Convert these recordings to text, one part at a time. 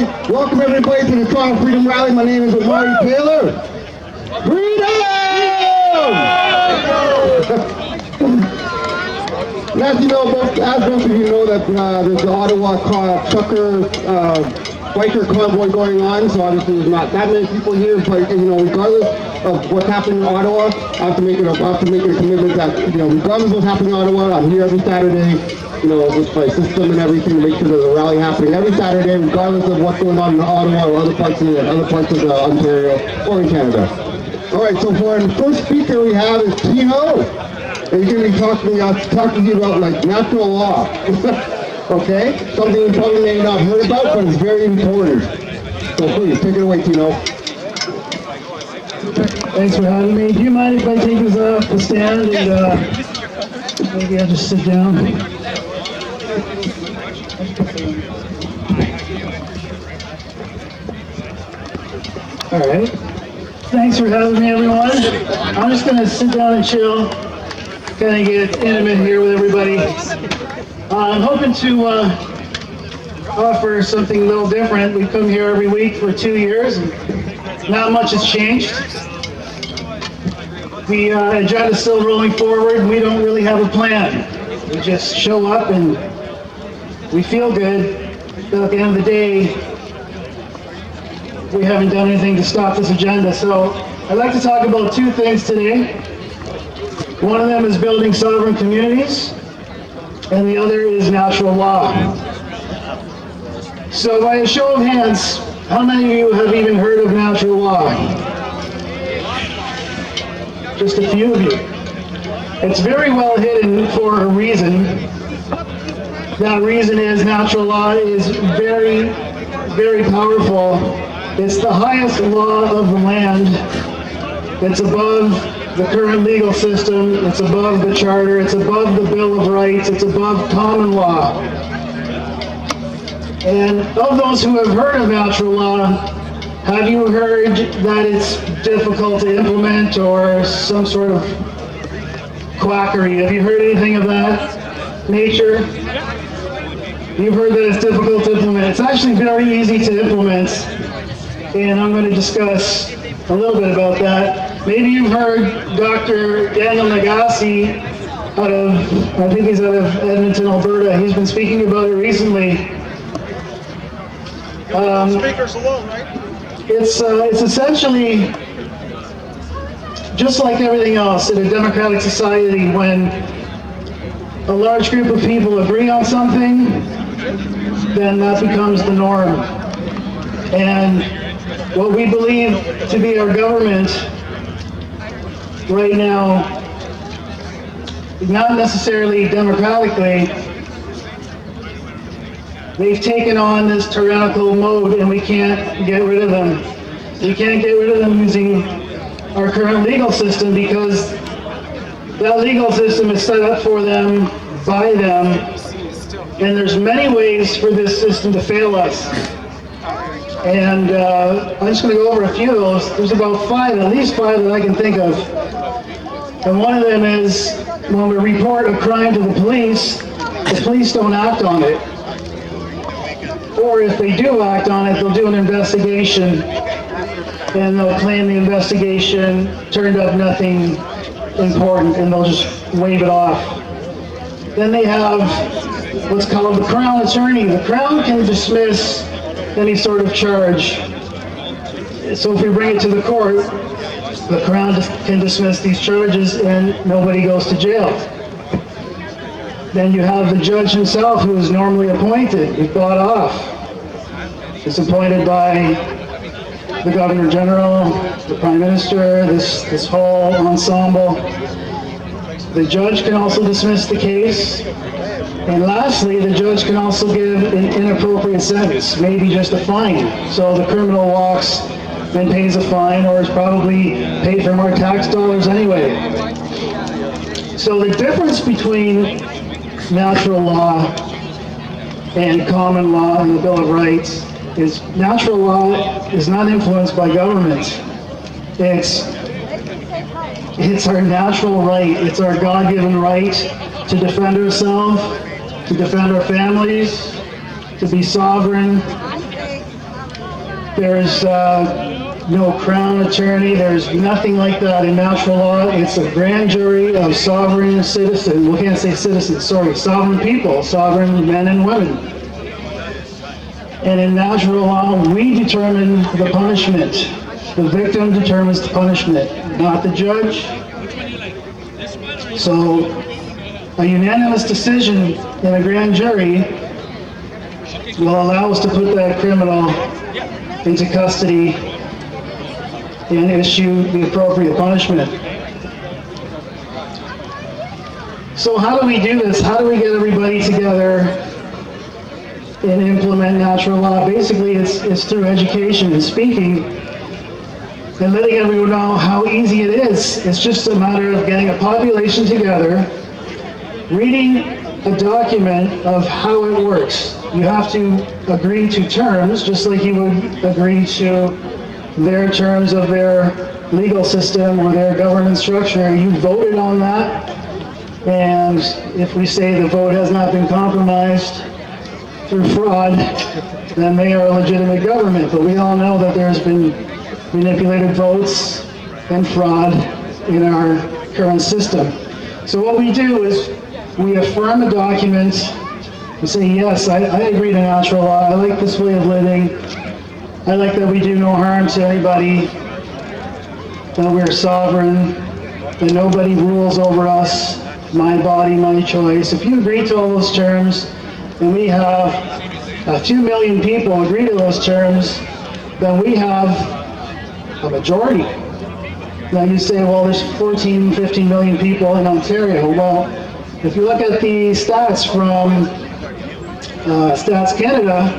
right, welcome everybody to the Toronto Freedom Rally. My name is Amari Taylor. Freedom! And as you know, most of you know that there's the Ottawa trucker biker convoy going on, so obviously there's not that many people here, but regardless of what's happening in Ottawa, I have to make it a commitment that, regardless of what's happening in Ottawa, I'm here every Saturday, with my system and everything to make sure there's a rally happening every Saturday, regardless of what's going on in Ottawa or other parts of Ontario or in Canada. All right, so for the first speaker we have is Tino, and he's going to be talking to you about like natural law. Okay, something you probably may not have heard about, but it's very important. So please take it away, Tino. Thanks for having me. Do you mind if I take this off the stand and maybe I'll just sit down? All right. Thanks for having me, everyone. I'm just going to sit down and chill, kind of get intimate here with everybody. I'm hoping to offer something a little different. We come here every week for 2 years, and not much has changed. The agenda is still rolling forward. We don't really have a plan. We just show up and we feel good, but at the end of the day, we haven't done anything to stop this agenda. So I'd like to talk about 2 things today. One of them is building sovereign communities, and the other is natural law. So by a show of hands, how many of you have even heard of natural law? Just a few of you. It's very well hidden for a reason. That reason is natural law is very, very powerful. It's the highest law of the land. It's above the current legal system. It's above the charter. It's above the Bill of Rights. It's above common law. And of those who have heard of natural law, have you heard that it's difficult to implement or some sort of quackery? Have you heard anything of that nature? You've heard that it's difficult to implement. It's actually very easy to implement, and I'm going to discuss a little bit about that. Maybe you've heard Dr. Daniel Nagase I think he's out of Edmonton, Alberta. He's been speaking about it recently. Speakers alone, right? It's essentially just like everything else in a democratic society. When a large group of people agree on something, then that becomes the norm. And what we believe to be our government right now, not necessarily democratically, they've taken on this tyrannical mode and we can't get rid of them. We can't get rid of them using our current legal system because that legal system is set up for them, by them, and there's many ways for this system to fail us. And I'm just going to go over a few of those. There's about 5, at least 5 that I can think of. And one of them is when we report a crime to the police don't act on it. Or if they do act on it, they'll do an investigation and they'll claim the investigation turned up nothing important and they'll just wave it off. Then they have what's called the Crown Attorney. The Crown can dismiss any sort of charge. So if we bring it to the court, the Crown can dismiss these charges and nobody goes to jail. Then you have the judge himself, who is normally appointed. He's bought off. It's appointed by the Governor General, the Prime Minister, this whole ensemble. The judge can also dismiss the case. And lastly, the judge can also give an inappropriate sentence, maybe just a fine. So the criminal walks and pays a fine, or is probably paid from our tax dollars anyway. So the difference between natural law and common law and the Bill of Rights is natural law is not influenced by government. It's our natural right. It's our God-given right to defend ourselves, to defend our families, to be sovereign, There's no crown attorney. There's nothing like that in natural law. It's a grand jury of sovereign citizens. We can't say citizens, sorry, sovereign people, sovereign men and women. And in natural law, we determine the punishment. The victim determines the punishment, not the judge. So a unanimous decision in a grand jury will allow us to put that criminal into custody and issue the appropriate punishment. So how do we do this? How do we get everybody together and implement natural law? Basically, it's through education and speaking and letting everyone know how easy it is. It's just a matter of getting a population together, reading a document of how it works. You have to agree to terms, just like you would agree to their terms of their legal system or their government structure. You voted on that, and if we say the vote has not been compromised through fraud, then they are a legitimate government. But we all know that there's been manipulated votes and fraud in our current system. So what we do is we affirm a document. We say, yes, I agree to natural law. I like this way of living. I like that we do no harm to anybody, that we're sovereign, that nobody rules over us, my body, my choice. If you agree to all those terms, and we have a few million people agree to those terms, then we have a majority. Now you say, well, there's 14, 15 million people in Ontario. Well, if you look at the stats from Stats Canada,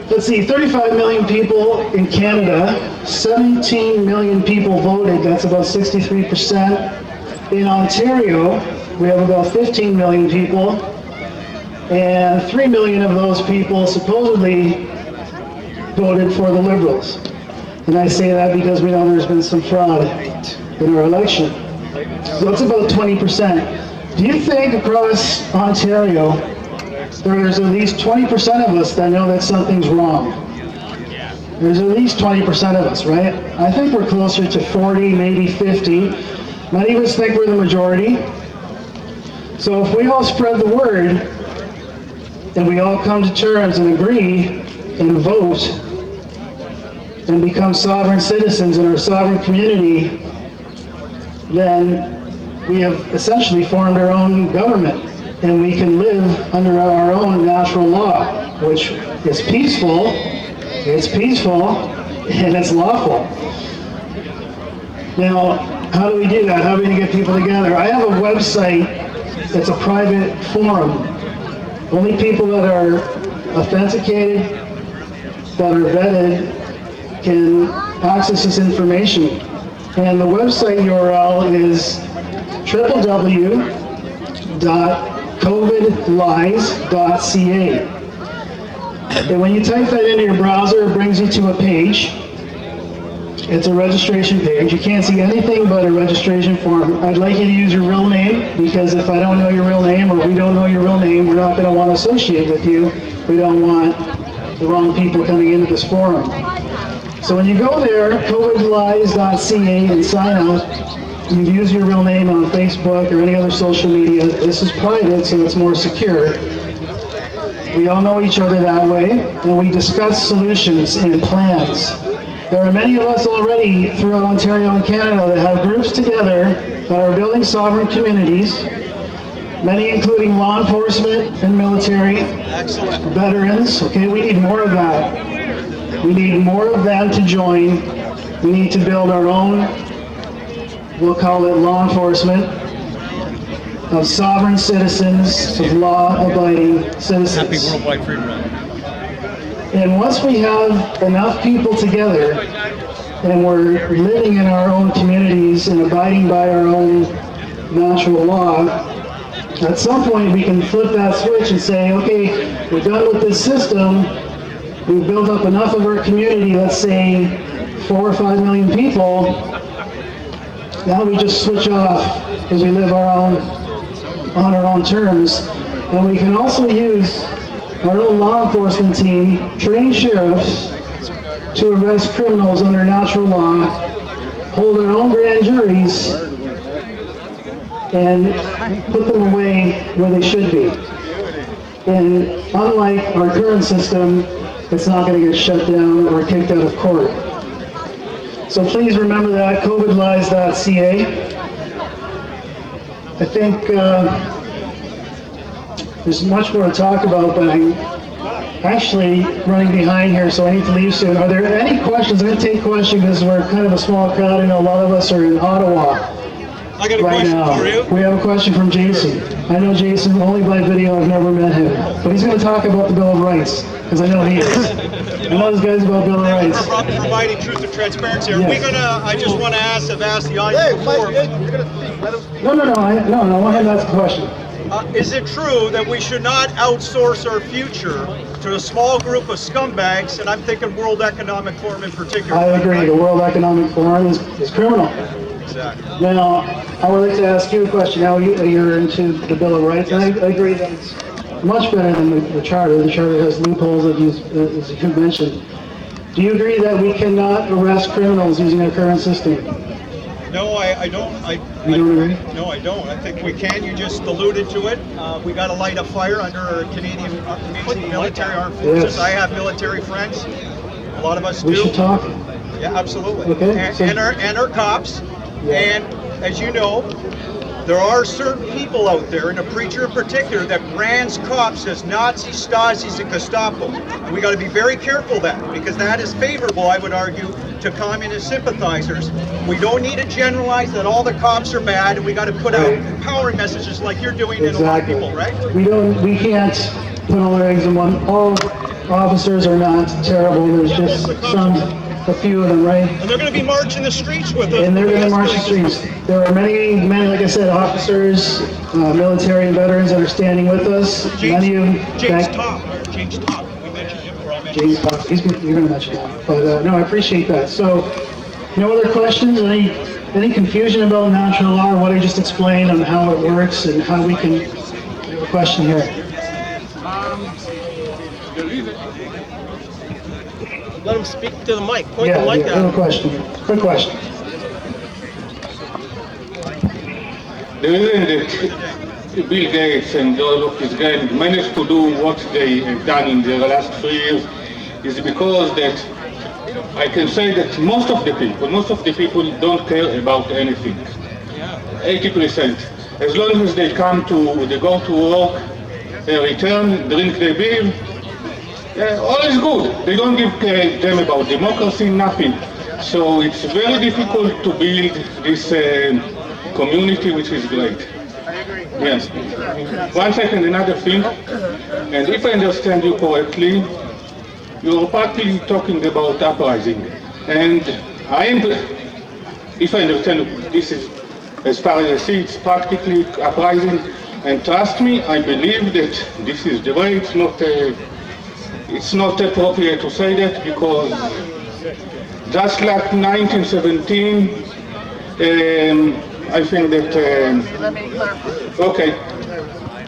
let's see, 35 million people in Canada, 17 million people voted, that's about 63%. In Ontario, we have about 15 million people, and 3 million of those people supposedly voted for the Liberals. And I say that because we know there's been some fraud in our election. So it's about 20%. Do you think across Ontario, there's at least 20% of us that know that something's wrong? There's at least 20% of us, right? I think we're closer to 40, maybe 50. Many of us think we're the majority. So if we all spread the word, and we all come to terms and agree and vote, and become sovereign citizens in our sovereign community, then we have essentially formed our own government, and we can live under our own natural law, which is peaceful, and it's lawful. Now, how do we do that? How are we going to get people together? I have a website that's a private forum. Only people that are authenticated, that are vetted, can access this information. And the website URL is www.covidlies.ca. And when you type that into your browser, it brings you to a page. It's a registration page. You can't see anything but a registration form. I'd like you to use your real name, because if I don't know your real name, or we don't know your real name, we're not going to want to associate with you. We don't want the wrong people coming into this forum. So when you go there, covidlies.ca, and sign up, you use your real name on Facebook or any other social media. This is private, so it's more secure. We all know each other that way, and we discuss solutions and plans. There are many of us already throughout Ontario and Canada that have groups together that are building sovereign communities, many including law enforcement and military, veterans. Okay, we need more of that. We need more of them to join. We need to build our own, we'll call it law enforcement, of sovereign citizens, of law-abiding citizens. Happy worldwide freedom. And once we have enough people together, and we're living in our own communities and abiding by our own natural law, at some point we can flip that switch and say, okay, we're done with this system. We've built up enough of our community, let's say 4 or 5 million people. Now we just switch off because we live on our own terms. And we can also use our own law enforcement team, trained sheriffs, to arrest criminals under natural law, hold our own grand juries, and put them away where they should be. And unlike our current system, it's not going to get shut down or kicked out of court. So please remember that, covidlies.ca. I think there's much more to talk about, but I'm actually running behind here, so I need to leave soon. Are there any questions? I'm going to take questions because we're kind of a small crowd. I know a lot of us are in Ottawa. I got a Right question now, for you. we have a question from Jason. I know Jason only by video, I've never met him. But he's going to talk about the Bill of Rights, because I know he is. I know this guy's about Bill of Rights. For providing truth and transparency. Are we Yes. gonna, I just want to ask, I've asked the audience before. you're gonna speak. Let him speak. No, I want him to ask a question. Is it true that we should not outsource our future to a small group of scumbags, and I'm thinking World Economic Forum in particular? I agree, the World Economic Forum is criminal. Exactly. Now, I would like to ask you a question. Now you're into the Bill of Rights, and I agree that it's much better than the Charter. The Charter has loopholes that as you mentioned. Do you agree that we cannot arrest criminals using our current system? No, I don't. You don't agree? No, I don't. I think we can. You just alluded to it. We got to light a fire under our Canadian amazing military armed forces. Yes. I have military friends. A lot of us do. We should talk. Yeah, absolutely. Okay, And, so- and our cops. Yeah. And as you know, there are certain people out there, and a preacher in particular, that brands cops as Nazi, Stasis, and Gestapo. And we got to be very careful of that, because that is favorable, I would argue, to communist sympathizers. We don't need to generalize that all the cops are bad, and we got to put out empowering messages like you're doing in a lot of people, right? We can't put all our eggs in one. All officers are not terrible. There's just a few of them, right? And they're going to be marching the streets with us. And they're going to march the streets. There are many, like I said, officers, military and veterans that are standing with us. Many of them. James Top. We mentioned him, or I mentioned James Fox. You're going to mention that. But no, I appreciate that. So, no other questions? Any confusion about natural law or what I just explained on how it works and how we can? We have a question here. Let him speak to the mic. Point Yeah, the mic I have a out. question. Quick question. The reason that Bill Gates and all of his guys managed to do what they have done in the last 3 years is because that I can say that most of the people don't care about anything. 80%. As long as they go to work, return, drink their beer, all is good. They don't give a damn about democracy, nothing. So it's very difficult to build this community, which is great. I agree. Yes. One second, another thing. And if I understand you correctly, you're partly talking about uprising. And if I understand, this is, as far as I see, it's practically uprising. And trust me, I believe that this is the way. It's not appropriate to say that, because just like 1917, I think that, okay,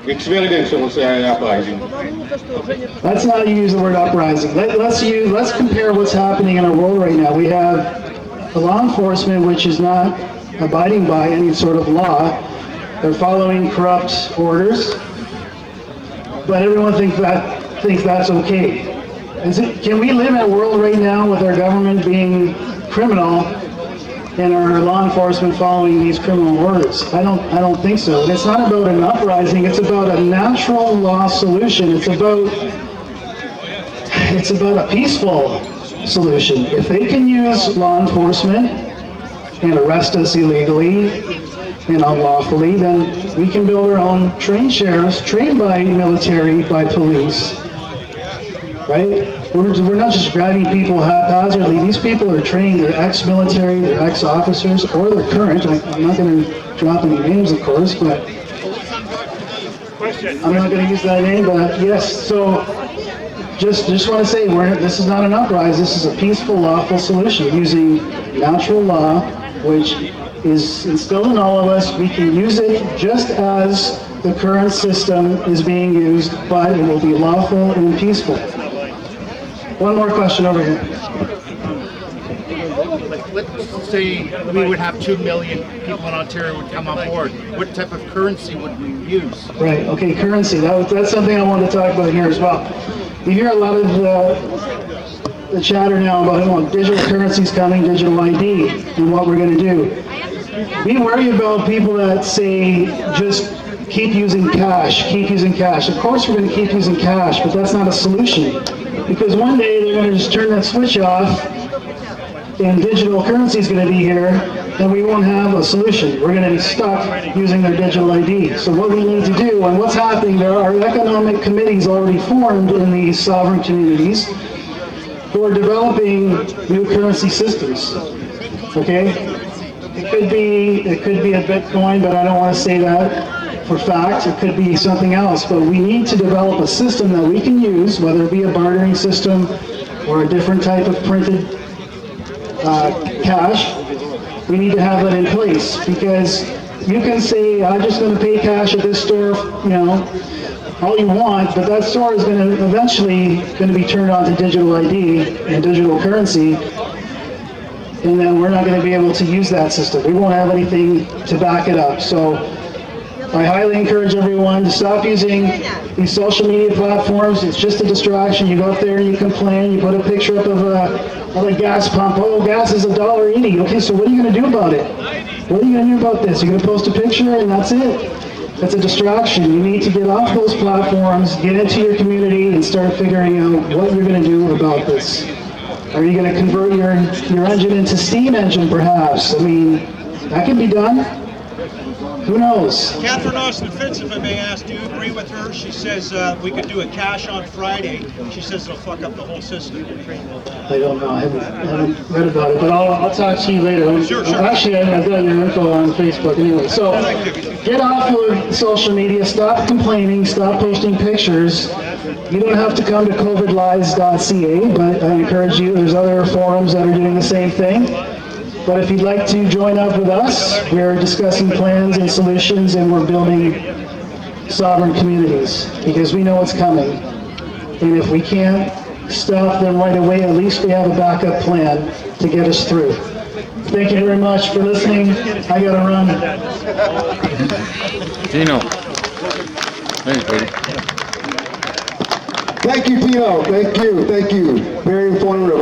it's very dangerous uprising. Let's not use the word uprising. Let's compare what's happening in our world right now. We have a law enforcement which is not abiding by any sort of law. They're following corrupt orders, but everyone thinks that's okay. Can we live in a world right now with our government being criminal and our law enforcement following these criminal orders? I don't think so. And it's not about an uprising, it's about a natural law solution. It's about a peaceful solution. If they can use law enforcement and arrest us illegally and unlawfully, then we can build our own trained sheriffs, trained by military, by police. Right? We're not just grabbing people haphazardly. These people are trained. They're ex-military, they're ex-officers, or they're current. I'm not going to drop any names, of course, but I'm not going to use that name. But yes, so just want to say, this is not an uprising. This is a peaceful, lawful solution using natural law, which is instilled in all of us. We can use it just as the current system is being used, but it will be lawful and peaceful. One more question over here. Like, let's say we would have 2 million people in Ontario would come on board. What type of currency would we use? Right, okay, currency, that's something I wanted to talk about here as well. You hear a lot of the chatter now about digital currencies coming, digital ID, and what we're going to do. We worry about people that say just keep using cash, keep using cash. Of course we're going to keep using cash, but that's not a solution. Because one day they're going to just turn that switch off and digital currency is going to be here, and we won't have a solution. We're going to be stuck using their digital ID. So what we need to do, and what's happening, there are economic committees already formed in these sovereign communities who are developing new currency systems. Okay? It could be a Bitcoin, but I don't want to say that for fact. It could be something else, but we need to develop a system that we can use, whether it be a bartering system or a different type of printed cash. We need to have that in place, because you can say, I'm just going to pay cash at this store, you know, all you want, but that store is going to eventually be turned on to digital ID and digital currency, and then we're not going to be able to use that system. We won't have anything to back it up. So I highly encourage everyone to stop using these social media platforms. It's just a distraction. You go up there and you complain, you put a picture up of a gas pump. Oh, gas is $1.80. Okay, so what are you going to do about it? What are you going to do about this? You're going to post a picture and that's it. That's a distraction. You need to get off those platforms, get into your community, and start figuring out what you're going to do about this. Are you going to convert your engine into steam engine, perhaps? I mean, that can be done. Who knows? Catherine Austin Fitz, if I may ask, do you agree with her? She says we could do a cash on Friday. She says it'll fuck up the whole system. I don't know. I haven't read about it, but I'll talk to you later. Sure. Actually, I've got your info on Facebook anyway. So get off of social media. Stop complaining. Stop posting pictures. You don't have to come to covidlies.ca, but I encourage you. There's other forums that are doing the same thing. But if you'd like to join up with us, we're discussing plans and solutions, and we're building sovereign communities, because we know what's coming. And if we can't stop them right away, at least we have a backup plan to get us through. Thank you very much for listening. I gotta run. Tino. Thanks, buddy. Thank you, Tino. Thank you. Very informative.